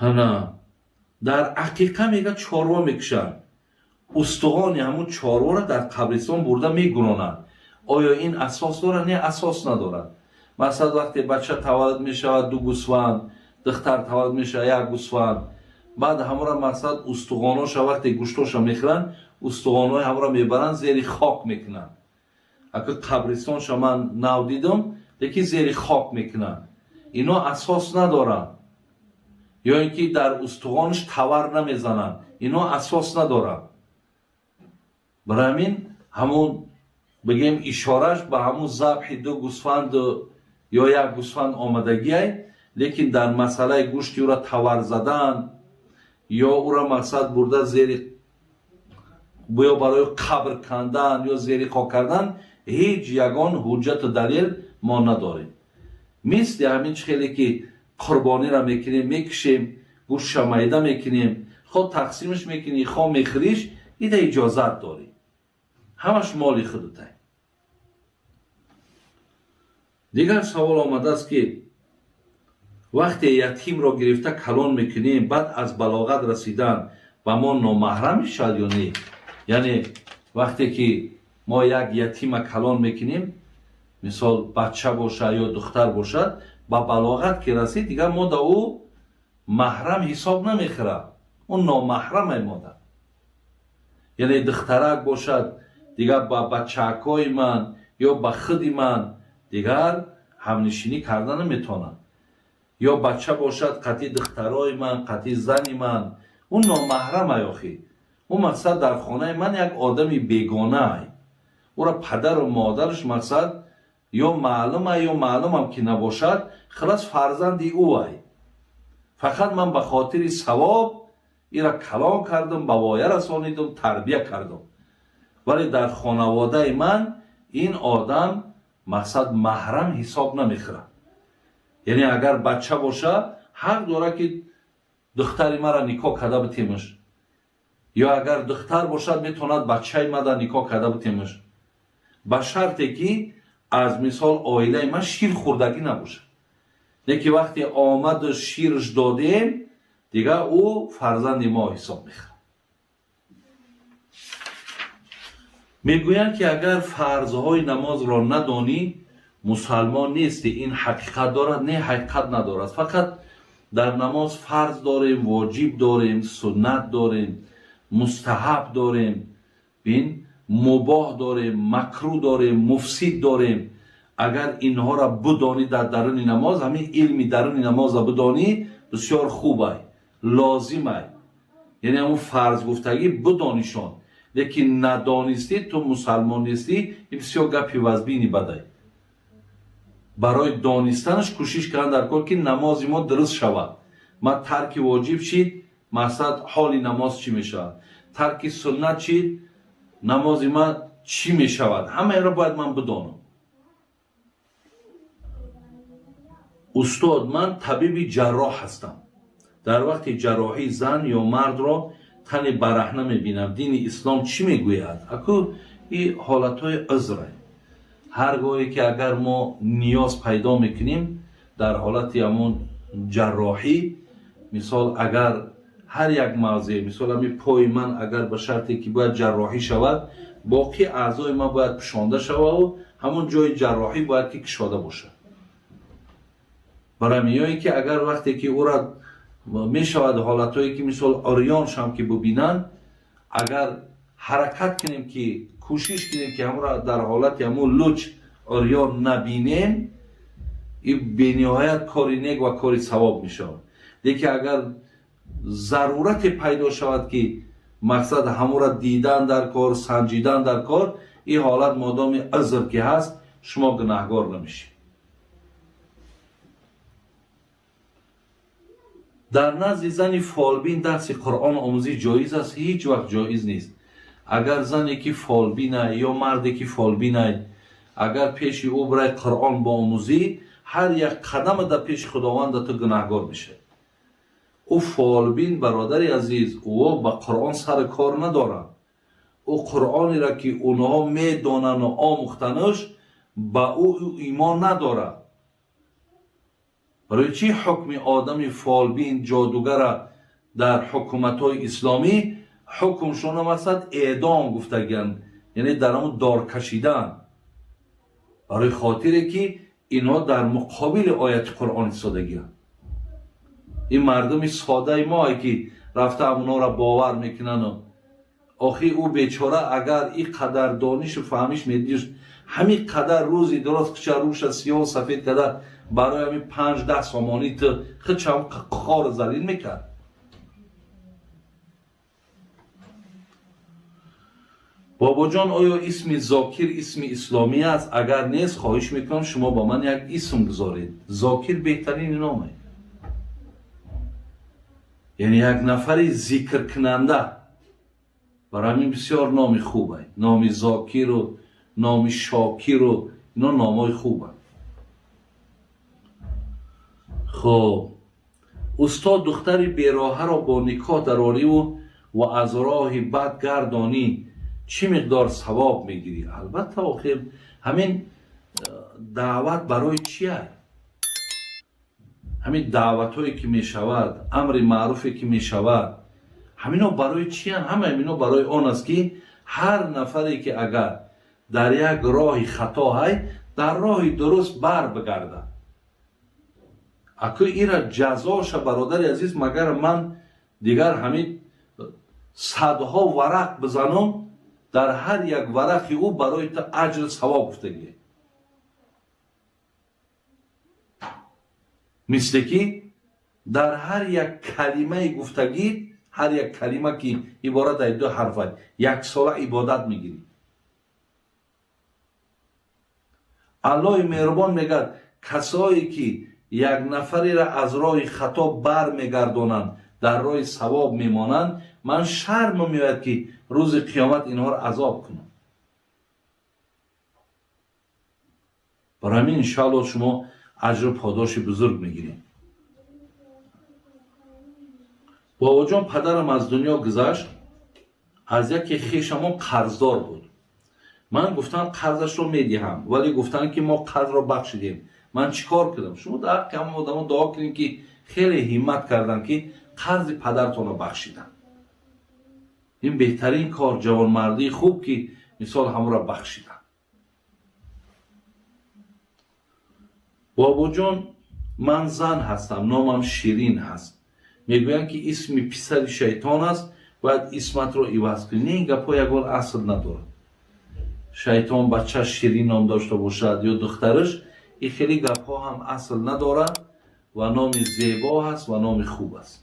نه، در عقیقه میگه چاروا میکشن، استخوان همون چاروا را در قبرستان برده میگرانند. آیا این اساس داره؟ نه، اساس نداره. مثلا وقتی بچه تولد میشود 2 گوسفند، دختر تولد میشه 1 گوسفند، بعد همه را مثلا استخواناش وقتی گوشتاش میخورن، استخوانای همه را میبرن زیر خاک میکنن. اگه قبرستان شما نو دیدم یکی زیر خاک میکنن. اینا اساس ندارن. یا اینکه در استخوانش تور نمیزنن، اینا اساس ندارن. برای همین همون بگیم اشارش به همون ذبح 2 گوسفند یا 1 گوسفند آمدگی است، لیکن در مسئله گوشتی او را تور زدن یا او را مقصد برده زیر یا برای قبر کندن یا زیر خاک کردن هیچ یگان حجت و دلیل ما نداریم. مثل همین خیلی که قربانی را میکنیم، میکشیم، گوشت میده میکنیم، خود تقسیمش میکنی، خود میخریش، ایده اجازت داری، همش مالی خودته. دیگر سوال آمده است که وقتی یتیم را گرفته کلان میکنیم، بعد از بلاغت رسیدن و ما نامحرم شد یا نه؟ یعنی وقتی که ما یک یتیم کلان میکنیم، مثال بچه باشه یا دختر باشد، با بلاغت که رسید دیگر ما دا او محرم حساب نمیخوره، اون نامحرم ما دا. یعنی دخترک باشد دیگر با بچه‌کای من یا با خودی من دیگر همنشینی کردن نمیتونن، یا بچه باشد قطعی دخترای من، قطعی زنی من، اون نامحرم ایاخی. اون مقصد در خانه من یک آدمی بیگانه ای، او را پدر و مادرش مقصد یا معلومه یا معلوم هم که نباشد، خلاص فرزندی او ای. فقط من به خاطر ثواب ای را کلان کردم، به وایه رسانیدم، تربیه کردم، ولی در خانواده من این آدم مقصد محرم حساب نمیخوره. یعنی اگر بچه باشه حق داره که دختری مرا نکاح کرده بتیمش، یا اگر دختر باشد میتوند بچه ما را نکاح کرده بتیمش، به شرطی که از مثال عائله ما شیر خوردگی نباشه. لیکن وقتی آمد شیرش دادیم دیگه او فرزند ما حساب میخوره. میگویند که اگر فرضهای نماز را ندانی مسلمان نیستی. این حقیقت دارد؟ نه، حقیقت ندارد. فقط در نماز فرض داریم، واجب داریم، سنت داریم، مستحب داریم، بین مباح داریم، مکروه داریم، مفسد داریم. اگر اینها را بدانی در درون نماز، همین علم درون نماز را بدانی بسیار خوبه، لازمه. یعنی همون فرض گفتگی بدانیشان، لیکن ندانستی تو مسلمان نیستی، این بسیار گپی وزبینی بده. برای دانستنش کوشش کردن در کار که نماز ما درست شود. ما ترک واجب شید، مقصد حال نماز چی می شود؟ ترک سنت شید، نماز ما چی می شود؟ همه را باید من بدانم. استاد، من طبیب جراح هستم. در وقت جراحی زن یا مرد را تن برهنه می بینم. دین اسلام چی می گوید؟ اکو این حالت های عذره. هرگاهی که اگر ما نیاز پیدا میکنیم در حالت همون جراحی، مثال اگر هر یک موضع، مثال همین پای من اگر به شرطی که باید جراحی شود، باقی اعضای ما باید پشانده شود و همون جای جراحی باید که کشاده باشه. برای میایی که اگر وقتی که او را میشود حالتهایی که مثال آریانش هم که ببینن، اگر حرکت کنیم که کوشش کنیم که همون را در حالت همون لوچ آریان نبینیم، این بینهایت کاری نیک و کاری ثواب میشه. لیکن اگر ضرورت پیدا شود که مقصد همون را دیدن در کار، سنجیدن در کار، این حالت مادام عذر که هست شما گناهگار نمیشید. در نزد زنی فالبین درس قرآن آموزی جایز است؟ هیچ وقت جایز نیست. اگر زنی که فالبینه یا مردی که فالبینه اگر پیش او برای قرآن با آموزی، هر یک قدم در پیش خداوند تو گناهگار میشه. او فالبین برادری عزیز، او با قرآن سر کار ندارن. او قرآنی را که اونها میدانن و آموختنش با او ایمان نداره. برای چی حکم آدم فالبین جادوگر در حکومت های اسلامی حکمشون هم هستد اعدام گفتگن، یعنی در همون دار کشیدن، برای خاطره که اینها در مقابل آیت قرآن ایستادگی هستند. این مردم ساده ما که رفته اونا را باور میکنن و آخی او بیچاره اگر این قدر دانش و فهمش میدیش همین قدر روزی درست کچه روش سیاه و سفید کده برای همین 5-10 سامانی تو خود هم خار زلیل میکرد. بابا جان آیا اسم زاکر اسم اسلامی است؟ اگر نیست خواهش میکنم شما با من یک اسم گذارید. زاکر بهترین نامه، یعنی یک نفر ذکر کننده. برای همین بسیار نام خوبه، نام زاکر و نام شاکر و اینا نامای خوبه. خب استاد دختر بیراهه را با نکاح درآوری و از راه بد گردانی چی مقدار ثواب میگیری؟ البته آخر همین دعوت برای چیه؟ همین دعوت هایی که میشود، امر معروفی که میشود، همینا برای چیه؟ همه همینا برای آن است که هر نفری که اگر در یک راه خطا های در راه درست بر بگرده. اکو ایرا جزاش برادر عزیز مگر من دیگر همین صدها ورق بزنم در هر یک ورقی او برای تا اجر ثواب گفتگی. مثل که در هر یک کلمه گفتگی، هر یک کلمه که عبارت از 2 حرفه، 1 ساله عبادت میگیری. الله مهربان میگه کسایی که یک نفری را از راه خطا بر میگردانند در راه ثواب میمانند، من شرم میاد که روز قیامت اینها را عذاب کنم. برای همین انشاءالله شما اجر و پاداش بزرگ میگیرید. بابا جان پدرم از دنیا گذشت، از یکی خویشمان قرضدار بود. من گفتم قرضش رو میدهم، ولی گفتن که ما قرض رو بخشیدیم. من چیکار کردم؟ شما در حق همه آدما دعا کنین که خیلی همت کردن که قرض پدرتون رو بخشیدن. این بهترین کار، جوانمردی خوب که مثال همه را بخشیدن. بابا جان من زن هستم، نامم شیرین هست. میگویند که اسم پسر شیطان است، باید اسمت رو عوض کنی. نه، این گپا یگان اصل نداره. شیطان بچه شیرین نام داشته باشد یا دخترش، این خیلی گپا هم اصل نداره و نام زیبا هست و نام خوب است.